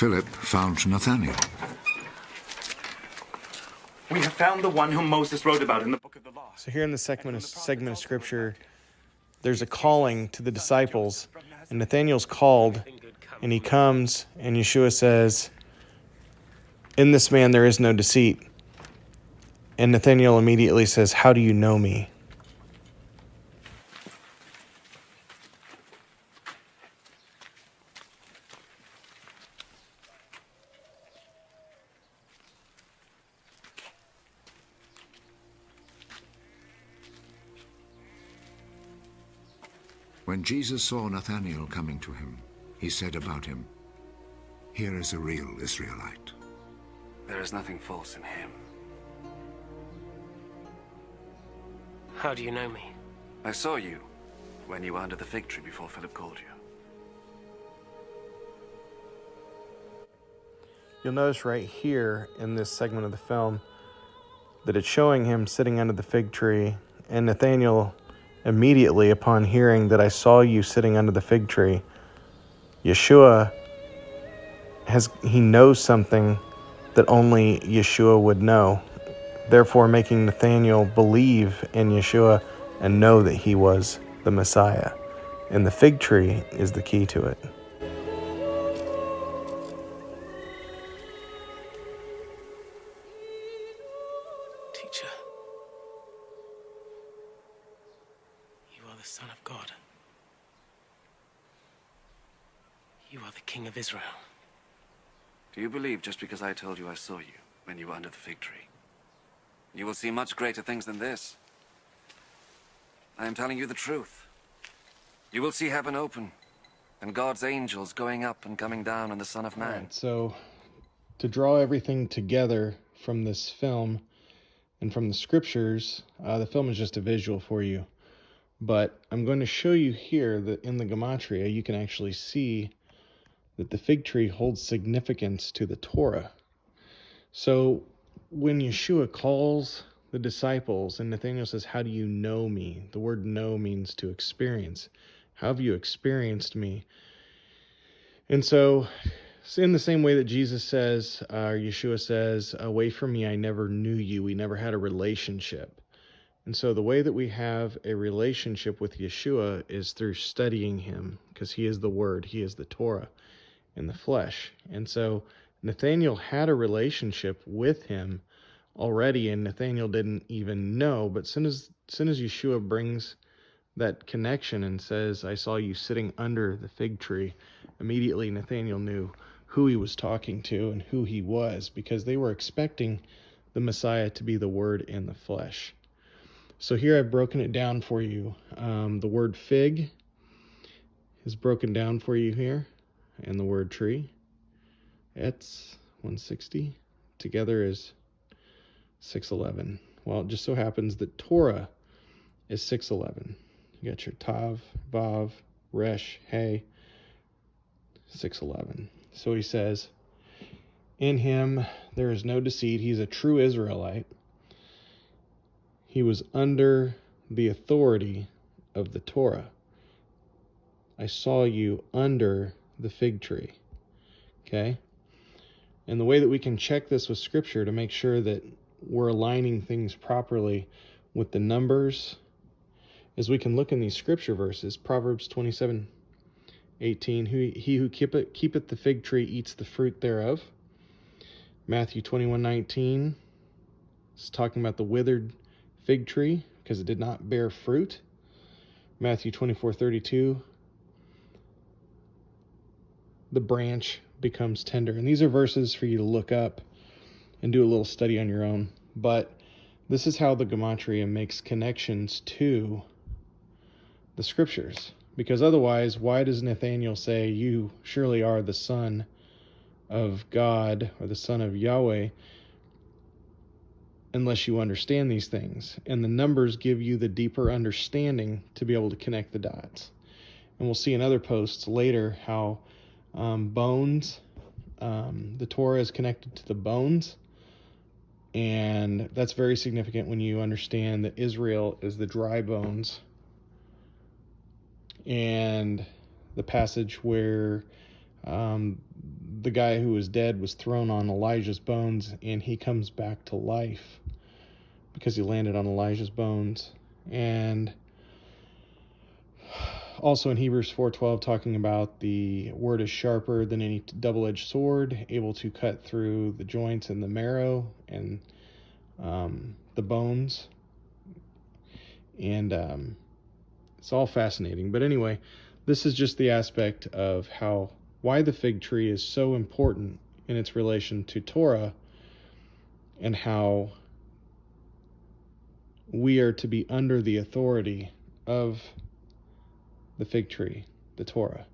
Philip found Nathanael. We have found the one whom Moses wrote about in the book of the law. So here in the segment of Scripture, there's a calling to the disciples, and Nathanael's called, and he comes, and Yeshua says, "In this man there is no deceit." And Nathanael immediately says, "How do you know me?" When Jesus saw Nathanael coming to him, he said about him, "Here is a real Israelite." There is nothing false in him. How do you know me? I saw you when you were under the fig tree before Philip called you. You'll notice right here in this segment of the film that it's showing him sitting under the fig tree, and Nathanael immediately upon hearing that I saw you sitting under the fig tree, Yeshua he knows something that only Yeshua would know, therefore making Nathanael believe in Yeshua and know that he was the Messiah. And the fig tree is the key to it. Teacher, you are the Son of God. You are the King of Israel. Do you believe just because I told you I saw you when you were under the fig tree? You will see much greater things than this. I am telling you the truth. You will see heaven open, and God's angels going up and coming down on the Son of Man. All right, so to draw everything together from this film and from the scriptures, the film is just a visual for you. But I'm going to show you here that in the Gematria, you can actually see that the fig tree holds significance to the Torah. So when Yeshua calls the disciples and Nathanael says, "How do you know me?" The word know means to experience. How have you experienced me? And so in the same way that Jesus says, or Yeshua says, "Away from me, I never knew you." We never had a relationship. And so the way that we have a relationship with Yeshua is through studying him, because he is the Word, he is the Torah in the flesh. And so Nathanael had a relationship with him already, and Nathanael didn't even know. But soon as Yeshua brings that connection and says, "I saw you sitting under the fig tree," immediately Nathanael knew who he was talking to and who he was, because they were expecting the Messiah to be the Word in the flesh. So here I've broken it down for you. The word fig is broken down for you here, and the word tree, etz, 160, together is 611. Well, it just so happens that Torah is 611. You got your tav, vav, resh, hey, 611. So he says, in him there is no deceit. He's a true Israelite. He was under the authority of the Torah. I saw you under the fig tree. Okay? And the way that we can check this with Scripture to make sure that we're aligning things properly with the numbers is we can look in these Scripture verses. Proverbs 27:18, he who keepeth the fig tree eats the fruit thereof. Matthew 21:19 is talking about the withered fig tree because it did not bear fruit. Matthew 24:32, the branch becomes tender. And these are verses for you to look up and do a little study on your own. But this is how the Gematria makes connections to the Scriptures. Because otherwise, why does Nathanael say, "You surely are the Son of God," or the Son of Yahweh, unless you understand these things? And the numbers give you the deeper understanding to be able to connect the dots. And we'll see in other posts later how bones, the Torah is connected to the bones. And that's very significant when you understand that Israel is the dry bones. And the passage where the guy who was dead was thrown on Elijah's bones, and he comes back to life because he landed on Elijah's bones. And also in Hebrews 4:12, talking about the word is sharper than any double-edged sword, able to cut through the joints and the marrow and the bones. And it's all fascinating. But anyway, this is just the aspect of why the fig tree is so important in its relation to Torah, and how we are to be under the authority of the fig tree, the Torah.